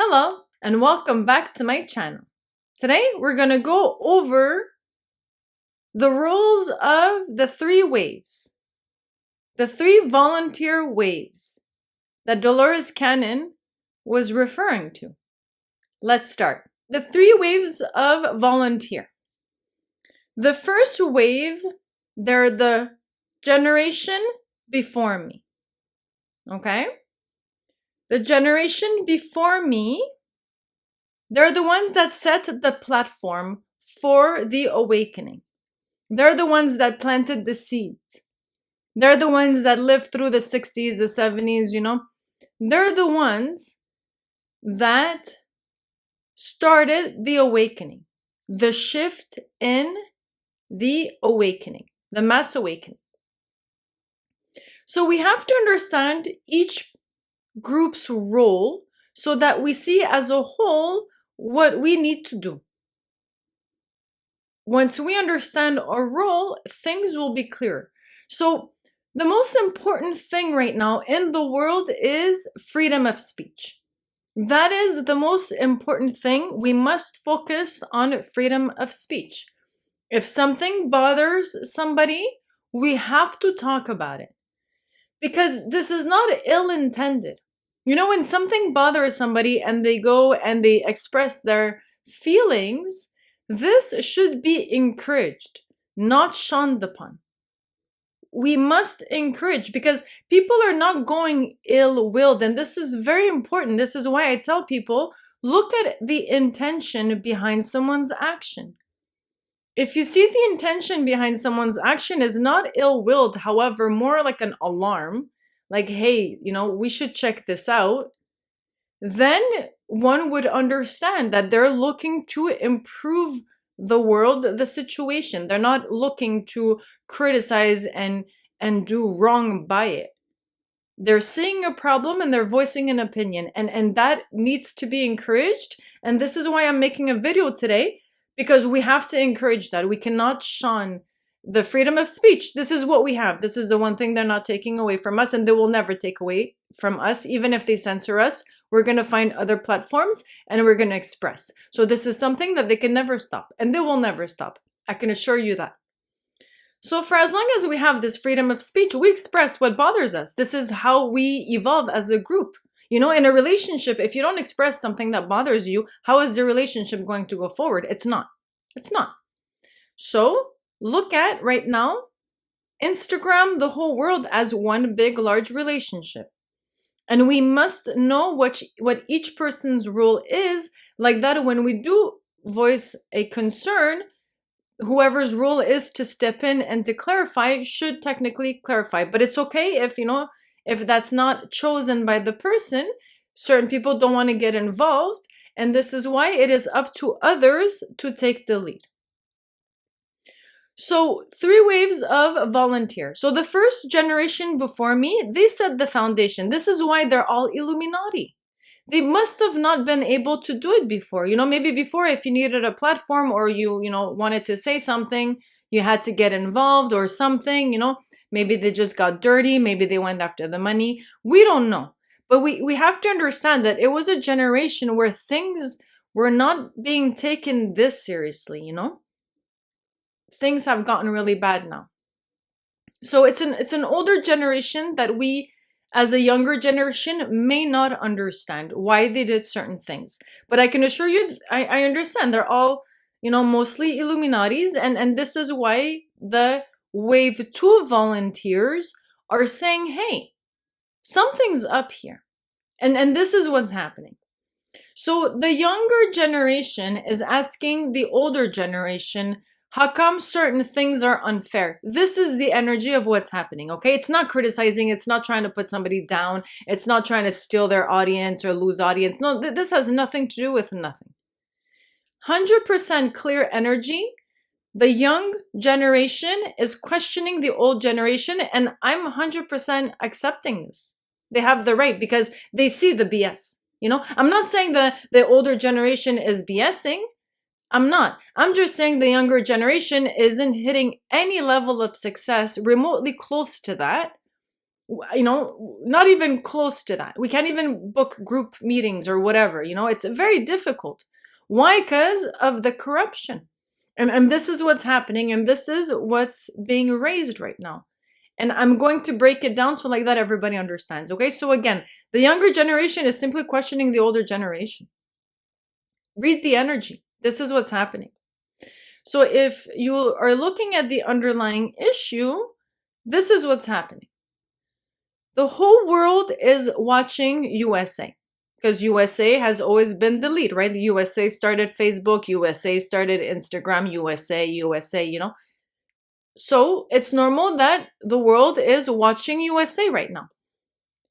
Hello and welcome back to my channel. Today we're going to go over the roles of the three waves, the three volunteer waves that Dolores Cannon was referring to. Let's start. The three waves of volunteer. The first wave, they're the generation before me. Okay? The generation before me, they're the ones that set the platform for the awakening. They're the ones that planted the seeds. They're the ones that lived through the 60s, the 70s, They're the ones that started the awakening, the shift in the awakening, the mass awakening. So we have to understand each group's role so that we see as a whole what we need to do. Once we understand our role, things will be clear. So the most important thing right now in the world is freedom of speech. That is the most important thing. We must focus on freedom of speech. If something bothers somebody, we have to talk about it. Because this is not ill-intended. When something bothers somebody and they go and they express their feelings, this should be encouraged, not shunned upon. We must encourage because people are not going ill-willed, and this is very important. This is why I tell people, look at the intention behind someone's action. If you see the intention behind someone's action is not ill-willed, however, more like an alarm, like, hey, we should check this out, then one would understand that they're looking to improve the world, the situation. They're not looking to criticize and do wrong by it. They're seeing a problem and they're voicing an opinion, and that needs to be encouraged. And this is why I'm making a video today, because we have to encourage that. We cannot shun the freedom of speech. This is what we have. This is the one thing they're not taking away from us, and they will never take away from us. Even if they censor us, we're going to find other platforms and we're going to express. So this is something that they can never stop, and they will never stop. I can assure you that. So for as long as we have this freedom of speech, we express what bothers us. This is how we evolve as a group. In a relationship, if you don't express something that bothers you, how is the relationship going to go forward? It's not. It's not. So look at right now, Instagram, the whole world as one big, large relationship. And we must know what each person's role is, like that when we do voice a concern, whoever's role is to step in and to clarify should technically clarify. But it's okay if that's not chosen by the person. Certain people don't want to get involved, and this is why it is up to others to take the lead. So 3 waves of volunteer. So the first generation before me, they set the foundation. This is why they're all Illuminati. They must have not been able to do it before. Maybe before, if you needed a platform or you wanted to say something, you had to get involved or something, maybe they just got dirty. Maybe they went after the money. We don't know. But we have to understand that it was a generation where things were not being taken this seriously, Things have gotten really bad now. So it's an older generation that we, as a younger generation, may not understand why they did certain things. But I can assure you, I understand. They're all, mostly Illuminatis. And this is why the wave 2 volunteers are saying, hey, something's up here. And this is what's happening. So the younger generation is asking the older generation, how come certain things are unfair? This is the energy of what's happening, okay? It's not criticizing. It's not trying to put somebody down. It's not trying to steal their audience or lose audience. No, this has nothing to do with nothing. 100% clear energy. The young generation is questioning the old generation, and I'm 100% accepting this. They have the right because they see the BS. I'm not saying that the older generation is BSing. I'm not. I'm just saying the younger generation isn't hitting any level of success remotely close to that. Not even close to that. We can't even book group meetings or whatever. It's very difficult. Why? Because of the corruption. And this is what's happening, and this is what's being raised right now. And I'm going to break it down so like that everybody understands. Okay, so again, the younger generation is simply questioning the older generation. Read the energy. This is what's happening. So if you are looking at the underlying issue, this is what's happening. The whole world is watching USA, because USA has always been the lead, right? The USA started Facebook, USA started Instagram, USA. So it's normal that the world is watching USA right now.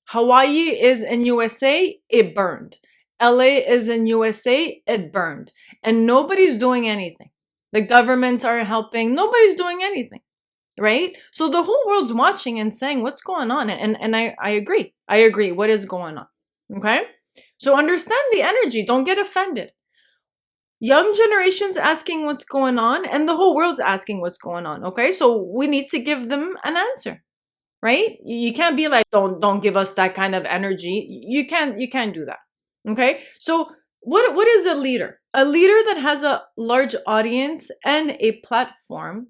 Hawaii is in USA, it burned. LA is in USA, it burned. And nobody's doing anything. The governments are helping, nobody's doing anything, right? So the whole world's watching and saying, what's going on? And I agree. I agree. What is going on? Okay? So understand the energy. Don't get offended. Young generation's asking what's going on, and the whole world's asking what's going on. Okay? So we need to give them an answer. Right? You can't be like, don't give us that kind of energy. You can't do that. Okay? So what is a leader? A leader that has a large audience and a platform.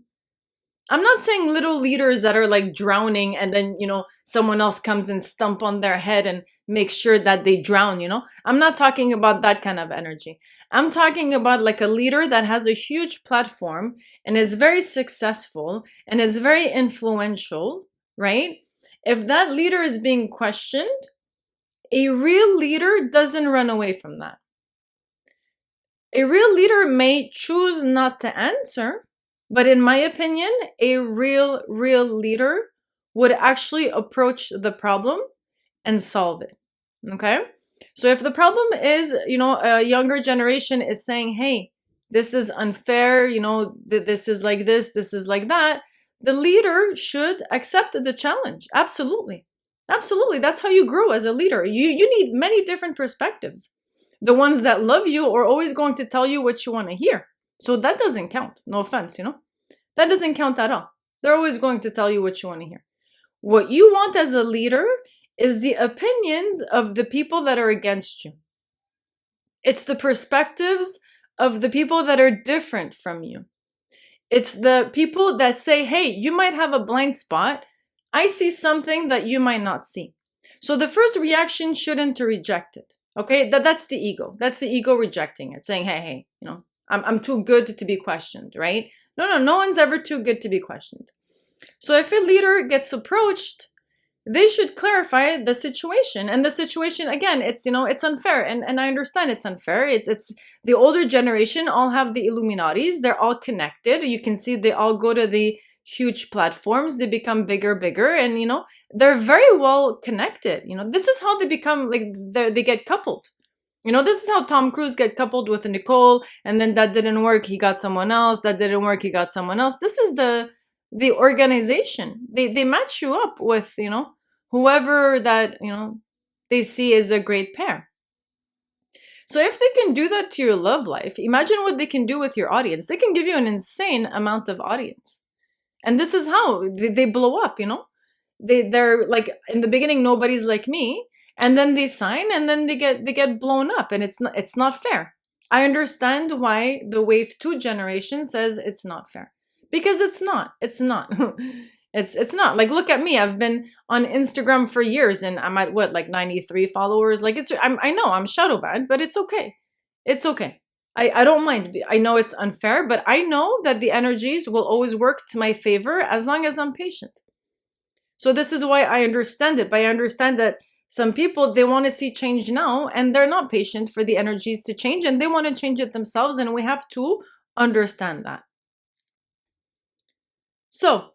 I'm not saying little leaders that are like drowning and then, someone else comes and stomp on their head and make sure that they drown, I'm not talking about that kind of energy. I'm talking about like a leader that has a huge platform and is very successful and is very influential, right? If that leader is being questioned, a real leader doesn't run away from that. A real leader may choose not to answer, but in my opinion, a real leader would actually approach the problem and solve it. Okay? So if the problem is, a younger generation is saying, hey, this is unfair, this is like this is like that, the leader should accept the challenge. Absolutely. Absolutely. That's how you grow as a leader. You need many different perspectives. The ones that love you are always going to tell you what you want to hear. So that doesn't count. No offense, That doesn't count at all. They're always going to tell you what you want to hear. What you want as a leader is the opinions of the people that are against you. It's the perspectives of the people that are different from you. It's the people that say, hey, you might have a blind spot. I see something that you might not see. So the first reaction shouldn't to reject it. Okay, that's the ego. That's the ego rejecting it, saying, hey, I'm too good to be questioned, right? No one's ever too good to be questioned. So if a leader gets approached, they should clarify the situation. And the situation, again, it's unfair. And I understand it's unfair. It's the older generation all have the Illuminatis. They're all connected. You can see they all go to the huge platforms. They become bigger, and, they're very well connected. This is how they become, like, they get coupled. This is how Tom Cruise get coupled with Nicole, and then that didn't work. He got someone else. That didn't work. He got someone else. This is the organization. They match you up with, whoever that, they see as a great pair. So if they can do that to your love life, imagine what they can do with your audience. They can give you an insane amount of audience. And this is how they blow up, They're like, in the beginning, nobody's like me. And then they sign, and then they get blown up, and it's not fair. I understand why the Wave 2 generation says it's not fair. Because it's not. It's not. It's not. Like, look at me. I've been on Instagram for years, and I'm at 93 followers. Like, I know I'm shadow banned, but it's okay. It's okay. I don't mind. I know it's unfair, but I know that the energies will always work to my favor as long as I'm patient. So this is why I understand it. But I understand that some people, they want to see change now, and they're not patient for the energies to change, and they want to change it themselves, and we have to understand that. So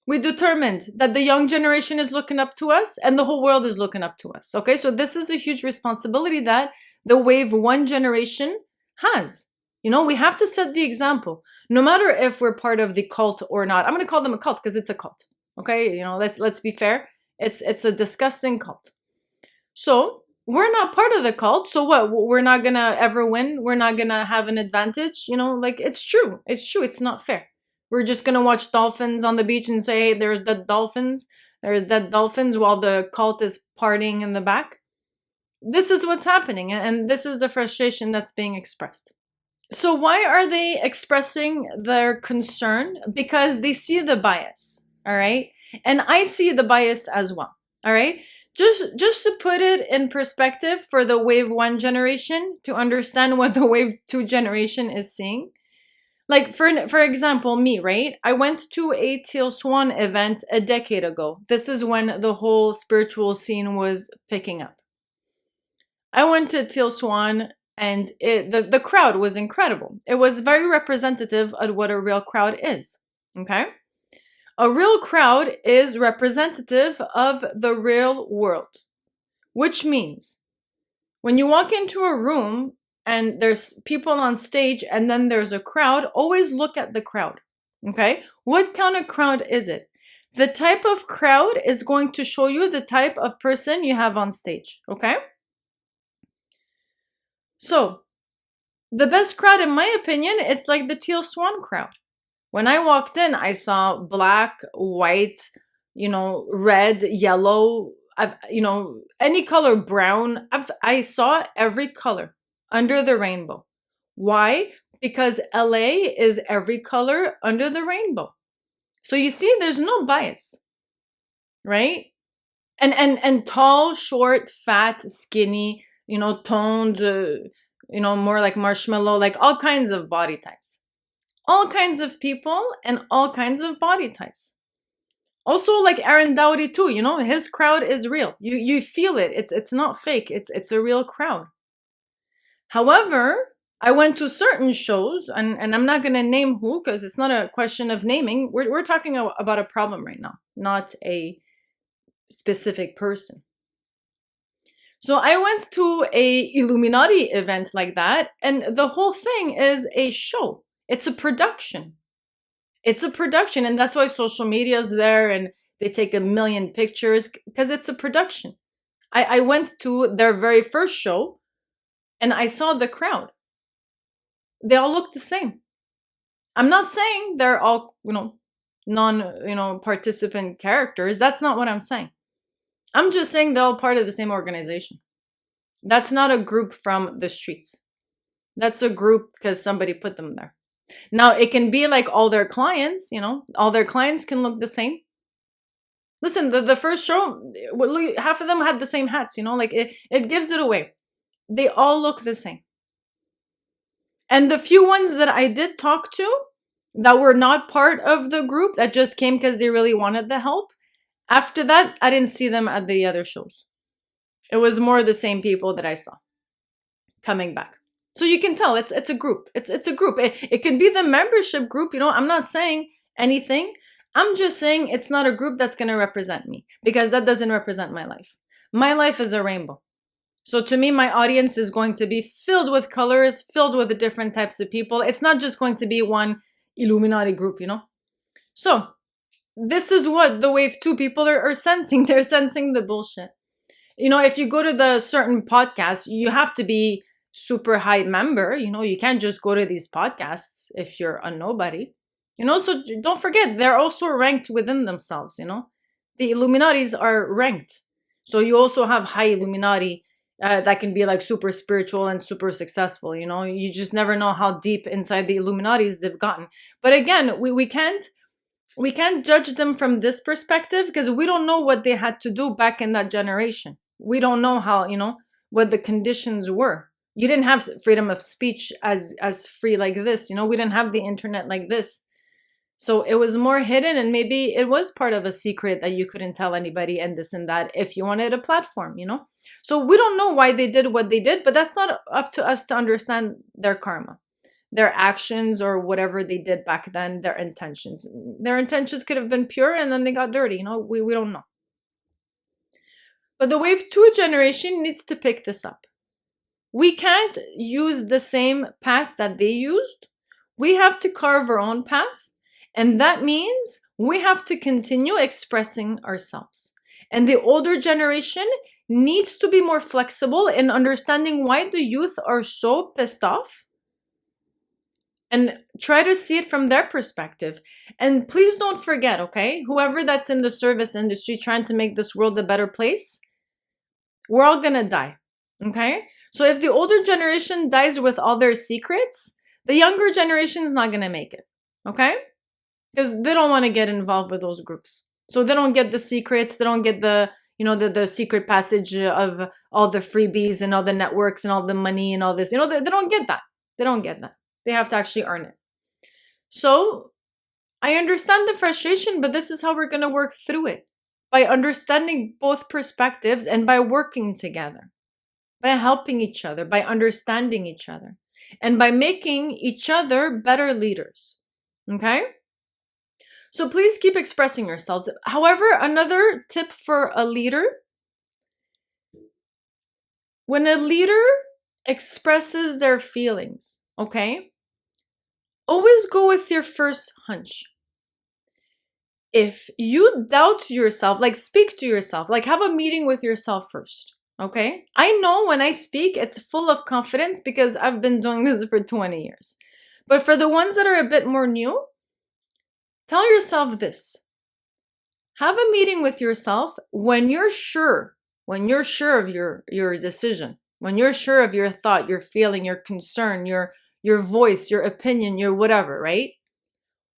we determined that the young generation is looking up to us, and the whole world is looking up to us. Okay, so this is a huge responsibility that the Wave 1 generation has. We have to set the example. No matter if we're part of the cult or not. I'm going to call them a cult because it's a cult. Okay, let's be fair. It's a disgusting cult. So we're not part of the cult. So what? We're not gonna ever win. We're not gonna have an advantage. It's true. It's true. It's not fair. We're just gonna watch dolphins on the beach and say, hey, there's the dolphins. There's dead dolphins while the cult is partying in the back. This is what's happening, and this is the frustration that's being expressed. So why are they expressing their concern? Because they see the bias, all right? And I see the bias as well, all right? Just to put it in perspective for the wave 1 generation to understand what the wave 2 generation is seeing. Like for example, me, right? I went to a Teal Swan event a decade ago. This is when the whole spiritual scene was picking up. I went to Teal Swan and the crowd was incredible. It was very representative of what a real crowd is, okay? A real crowd is representative of the real world, which means when you walk into a room and there's people on stage and then there's a crowd, always look at the crowd, okay? What kind of crowd is it? The type of crowd is going to show you the type of person you have on stage, okay? So, the best crowd, in my opinion, it's like the Teal Swan crowd. When I walked in, I saw black, white, red, yellow, any color, brown. I saw every color under the rainbow. Why? Because LA is every color under the rainbow. So you see, there's no bias, right? And tall, short, fat, skinny, toned, more like marshmallow, like all kinds of body types. All kinds of people and all kinds of body types. Also, like Aaron Dowdy too, his crowd is real. You feel it. It's not fake. It's a real crowd. However, I went to certain shows, and I'm not gonna name who because it's not a question of naming. We're talking about a problem right now, not a specific person. So I went to a Illuminati event like that, and the whole thing is a show. It's a production. It's a production, and that's why social media is there, and they take a million pictures, because it's a production. I went to their very first show, and I saw the crowd. They all look the same. I'm not saying they're all, participant characters. That's not what I'm saying. I'm just saying they're all part of the same organization. That's not a group from the streets. That's a group because somebody put them there. Now, it can be like all their clients, all their clients can look the same. Listen, the first show, half of them had the same hats, like it gives it away. They all look the same. And the few ones that I did talk to that were not part of the group, that just came because they really wanted the help, after that, I didn't see them at the other shows. It was more the same people that I saw coming back. So you can tell it's a group. It's a group. It could be the membership group. I'm not saying anything. I'm just saying it's not a group that's going to represent me, because that doesn't represent my life. My life is a rainbow. So to me, my audience is going to be filled with colors, filled with the different types of people. It's not just going to be one Illuminati group, So this is what the wave 2 people are sensing. They're sensing the bullshit. If you go to the certain podcasts, you have to be super high member. You can't just go to these podcasts if you're a nobody. So don't forget, they're also ranked within themselves. The Illuminatis are ranked. So you also have high Illuminati that can be like super spiritual and super successful. You just never know how deep inside the Illuminatis they've gotten. But again, we can't judge them from this perspective, because we don't know what they had to do back in that generation. We don't know how, what the conditions were. You didn't have freedom of speech as free like this. We didn't have the internet like this. So it was more hidden, and maybe it was part of a secret that you couldn't tell anybody, and this and that, if you wanted a platform, So we don't know why they did what they did, but that's not up to us to understand their karma, their actions, or whatever they did back then, their intentions. Their intentions could have been pure, and then they got dirty, we don't know. But the wave 2 generation needs to pick this up. We can't use the same path that they used. We have to carve our own path. And that means we have to continue expressing ourselves. And the older generation needs to be more flexible in understanding why the youth are so pissed off. and try to see it from their perspective. And please don't forget, okay, whoever that's in the service industry trying to make this world a better place, we're all gonna die, okay? So if the older generation dies with all their secrets, the younger generation is not gonna make it, okay? Because they don't want to get involved with those groups. So they don't get the secrets, they don't get the, the secret passage of all the freebies and all the networks and all the money and all this. They don't get that. They don't get that. They have to actually earn it. So I understand the frustration, but this is how we're going to work through it. By understanding both perspectives and by working together, by helping each other, by understanding each other, and by making each other better leaders. Okay? So please keep expressing yourselves. However, another tip for a leader, when a leader expresses their feelings, okay, always go with your first hunch. If you doubt yourself, like speak to yourself, like have a meeting with yourself first, okay? I know when I speak, it's full of confidence because I've been doing this for 20 years. But for the ones that are a bit more new, tell yourself this. Have a meeting with yourself when you're sure of your decision, when you're sure of your thought, your feeling, your concern, your voice, your opinion, your whatever, right?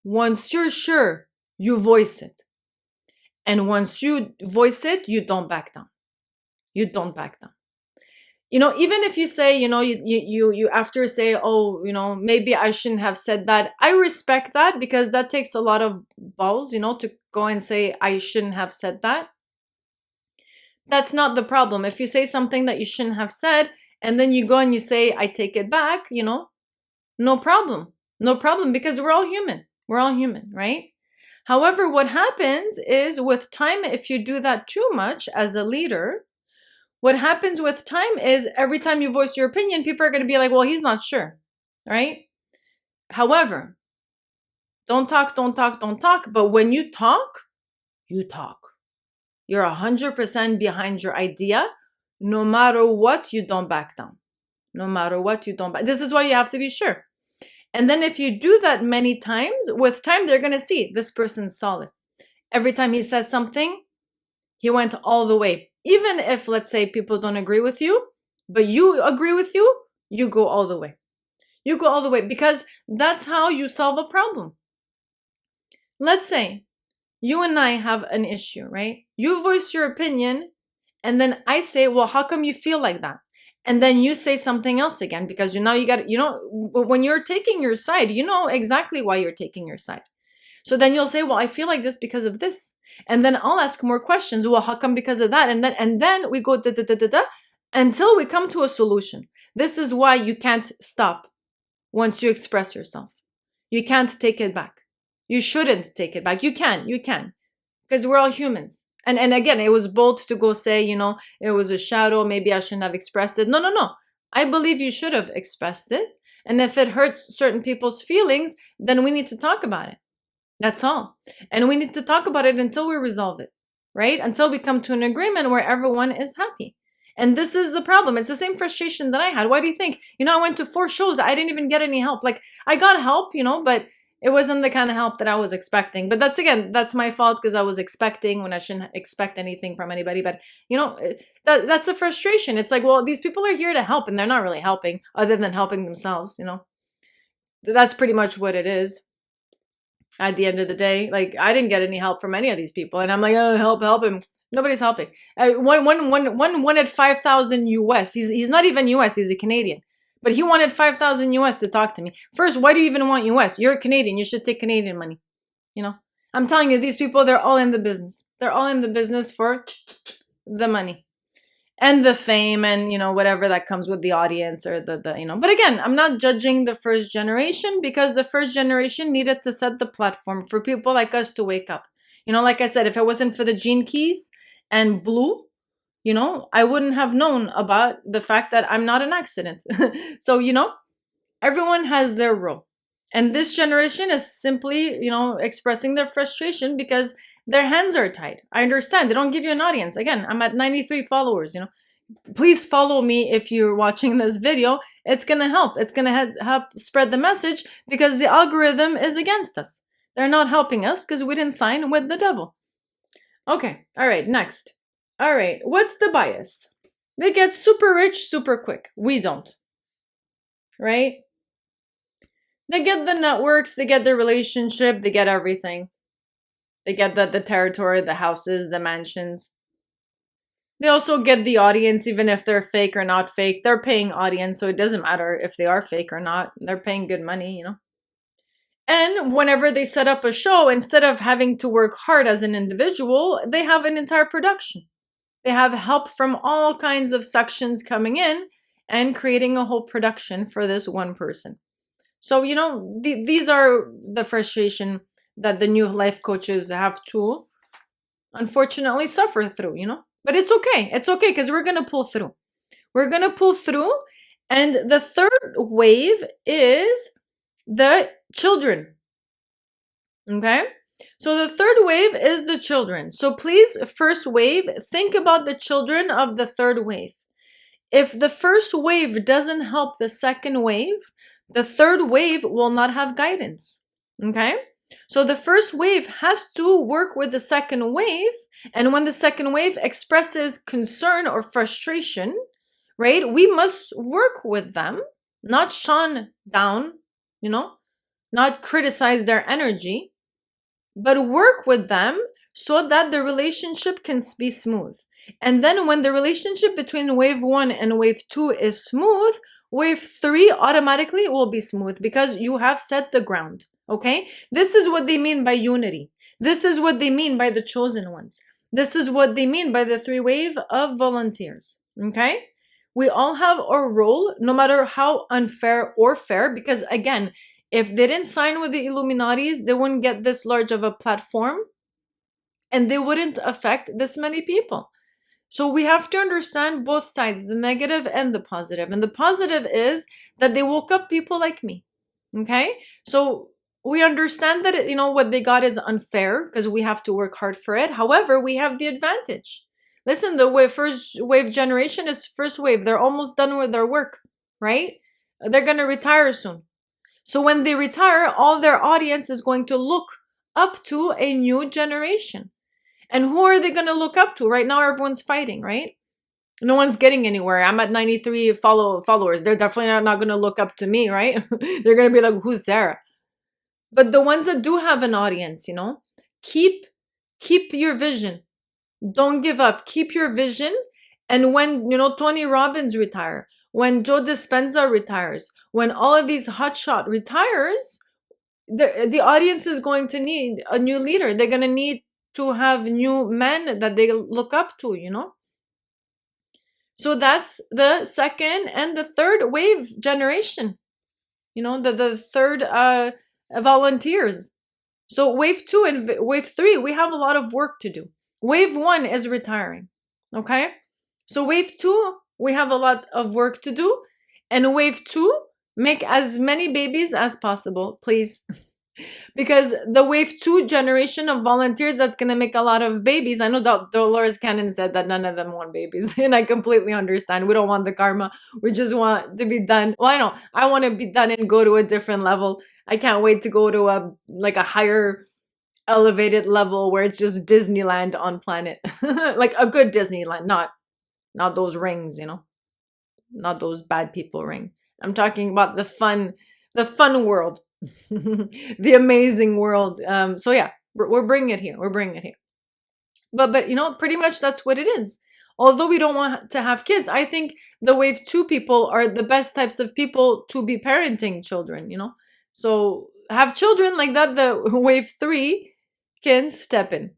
Once you're sure, you voice it. And once you voice it, you don't back down. You don't back down. Even if you say, you after say, oh, maybe I shouldn't have said that. I respect that because that takes a lot of balls, to go and say, I shouldn't have said that. That's not the problem. If you say something that you shouldn't have said, and then you go and you say, I take it back, no problem. No problem, because we're all human. We're all human, right? However, what happens is with time, if you do that too much as a leader, what happens with time is every time you voice your opinion, people are going to be like, well, he's not sure, right? However, don't talk. But when you talk, you talk. You're 100% behind your idea. No matter what, you don't back down. No matter what, you don't back. This is why you have to be sure. And then if you do that many times, with time, they're going to see this person's solid. Every time he says something, he went all the way. Even if, let's say, people don't agree with you, but you agree with you go all the way. You go all the way because that's how you solve a problem. Let's say you and I have an issue, right? You voice your opinion, and then I say, well, how come you feel like that? And then you say something else again because when you're taking your side, you know exactly why you're taking your side. So then you'll say, well, I feel like this because of this. And then I'll ask more questions. Well, how come because of that? And then we go until we come to a solution. This is why you can't stop once you express yourself. You can't take it back. You shouldn't take it back. You can. Because we're all humans. And again, it was bold to go say, it was a shadow. Maybe I shouldn't have expressed it. No. I believe you should have expressed it. And if it hurts certain people's feelings, then we need to talk about it. That's all. And we need to talk about it until we resolve it, right? Until we come to an agreement where everyone is happy. And this is the problem. It's the same frustration that I had. Why do you think? I went to 4 shows. I didn't even get any help. Like, I got help, but it wasn't the kind of help that I was expecting. But that's my fault because I was expecting when I shouldn't expect anything from anybody. But, that's a frustration. It's like, well, these people are here to help and they're not really helping other than helping themselves, That's pretty much what it is. At the end of the day, like, I didn't get any help from any of these people. And I'm like, oh, help him. Nobody's helping. One wanted 5,000 US. He's not even US. He's a Canadian. But he wanted 5,000 US to talk to me. First, why do you even want US? You're a Canadian. You should take Canadian money. I'm telling you, these people, they're all in the business. They're all in the business for the money. And the fame and, whatever that comes with the audience or But again, I'm not judging the first generation because the first generation needed to set the platform for people like us to wake up. Like I said, if it wasn't for the Gene Keys and Blue, I wouldn't have known about the fact that I'm not an accident. So, everyone has their role. And this generation is simply, expressing their frustration because their hands are tied. I understand. They don't give you an audience. Again, I'm at 93 followers, please follow me if you're watching this video. It's gonna help. It's gonna help spread the message, because the algorithm is against us. They're not helping us because we didn't sign with the devil. Okay, all right, next. All right, what's the bias? They get super rich super quick. We don't, right? They get the networks, they get the relationship, they get everything. They get the territory, the houses, the mansions. They also get the audience, even if they're fake or not fake. They're paying audience, so it doesn't matter if they are fake or not. They're paying good money, you know? And whenever they set up a show, instead of having to work hard as an individual, they have an entire production. They have help from all kinds of sections coming in and creating a whole production for this one person. So, you know, these are the frustration that the new life coaches have to, unfortunately, suffer through, you know? But it's okay. It's okay, because we're going to pull through. We're going to pull through. And the third wave is the children. Okay? So the third wave is the children. So please, first wave, think about the children of the third wave. If the first wave doesn't help the second wave, the third wave will not have guidance. Okay? So the first wave has to work with the second wave. And when the second wave expresses concern or frustration, right, we must work with them, not shun down, you know, not criticize their energy, but work with them so that the relationship can be smooth. And then when the relationship between wave 1 and wave 2 is smooth, wave 3 automatically will be smooth, because you have set the ground. Okay? This is what they mean by unity. This is what they mean by the chosen ones. This is what they mean by the 3 wave of volunteers. Okay? We all have a role, no matter how unfair or fair, because again, if they didn't sign with the Illuminatis, they wouldn't get this large of a platform, and they wouldn't affect this many people. So we have to understand both sides, the negative and the positive. And the positive is that they woke up people like me. Okay? So we understand that, you know, what they got is unfair, because we have to work hard for it. However, we have the advantage. Listen, the first wave generation is first wave. They're almost done with their work, right? They're going to retire soon. So when they retire, all their audience is going to look up to a new generation. And who are they going to look up to? Right now, everyone's fighting, right? No one's getting anywhere. I'm at 93 followers. They're definitely not going to look up to me, right? They're going to be like, who's Sarah? But the ones that do have an audience, you know, keep your vision. Don't give up. Keep your vision. And when, you know, Tony Robbins retire, when Joe Dispenza retires, when all of these hotshot retires, the audience is going to need a new leader. They're going to need to have new men that they look up to, you know? So that's the second and the third wave generation, you know, the third volunteers. So wave 2 and wave 3, we have a lot of work to do. Wave 1 is retiring, okay? So wave 2, we have a lot of work to do. And wave 2, make as many babies as possible, please. Because the wave 2 generation of volunteers, that's going to make a lot of babies. I know Dolores Cannon said that none of them want babies. And I completely understand. We don't want the karma. We just want to be done. Well, I know. I want to be done and go to a different level. I can't wait to go to a higher elevated level where it's just Disneyland on planet. Like a good Disneyland, not those rings, you know, not those bad people ring. I'm talking about the fun world, the amazing world. So yeah, we're bringing it here. We're bringing it here. But you know, pretty much that's what it is. Although we don't want to have kids, I think the wave 2 people are the best types of people to be parenting children, you know? So have children like that, the wave 3 can step in.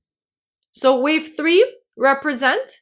So wave 3 represent,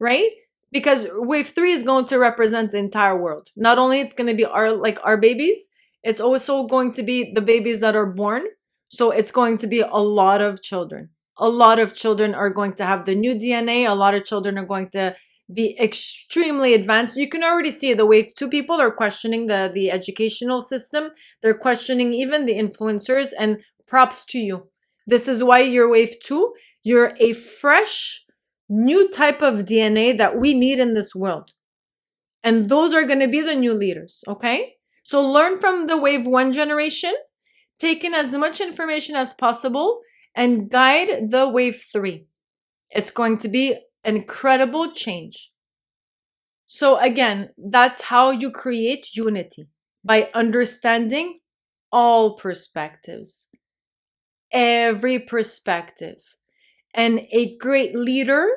right? Because wave 3 is going to represent the entire world. Not only it's going to be our babies, it's also going to be the babies that are born. So it's going to be a lot of children. A lot of children are going to have the new DNA. A lot of children are going to be extremely advanced. You can already see the wave 2 people are questioning the educational system. They're questioning even the influencers, and props to you. This is why you're wave 2. You're a fresh new type of DNA that we need in this world. And those are going to be the new leaders, okay? So learn from the wave 1 generation, take in as much information as possible, and guide the wave 3. It's going to be an incredible change. So again, that's how you create unity, by understanding all perspectives, every perspective. And a great leader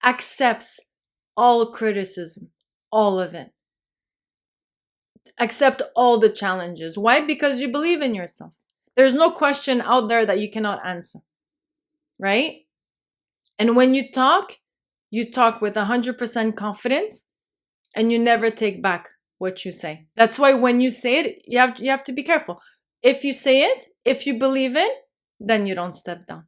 accepts all criticism, all of it. Accept all the challenges. Why? Because you believe in yourself. There's no question out there that you cannot answer, right? And when you talk with 100% confidence, and you never take back what you say. That's why when you say it, you have to be careful. If you say it, if you believe it, then you don't step down.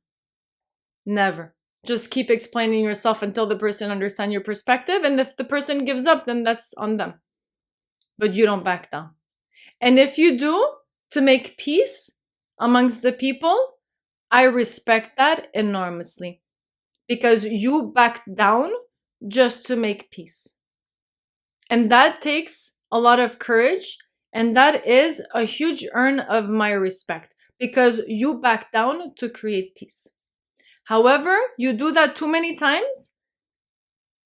Never. Just keep explaining yourself until the person understands your perspective. And if the person gives up, then that's on them. But you don't back down. And if you do, to make peace amongst the people, I respect that enormously. Because you backed down just to make peace. And that takes a lot of courage. And that is a huge earn of my respect. Because you back down to create peace. However, you do that too many times,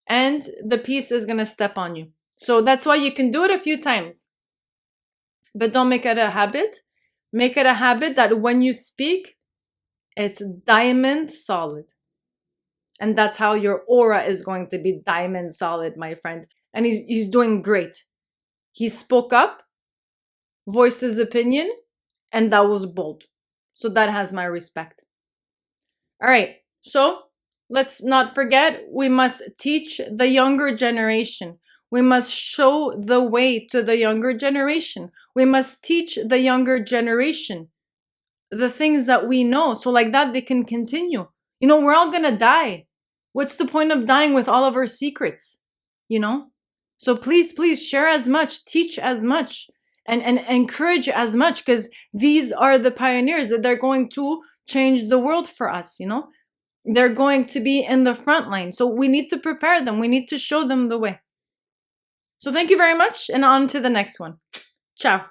and the peace is going to step on you. So that's why you can do it a few times. But don't make it a habit. Make it a habit that when you speak, it's diamond solid. And that's how your aura is going to be diamond solid, my friend. And he's doing great. He spoke up, voiced his opinion, and that was bold. So that has my respect. All right, so let's not forget, we must teach the younger generation. We must show the way to the younger generation. We must teach the younger generation the things that we know. So like that, they can continue. You know, we're all going to die. What's the point of dying with all of our secrets? You know? So please, please share as much, teach as much, and encourage as much, because these are the pioneers that they're going to change the world for us, you know? They're going to be in the front line. So we need to prepare them. We need to show them the way. So thank you very much, and on to the next one. Ciao.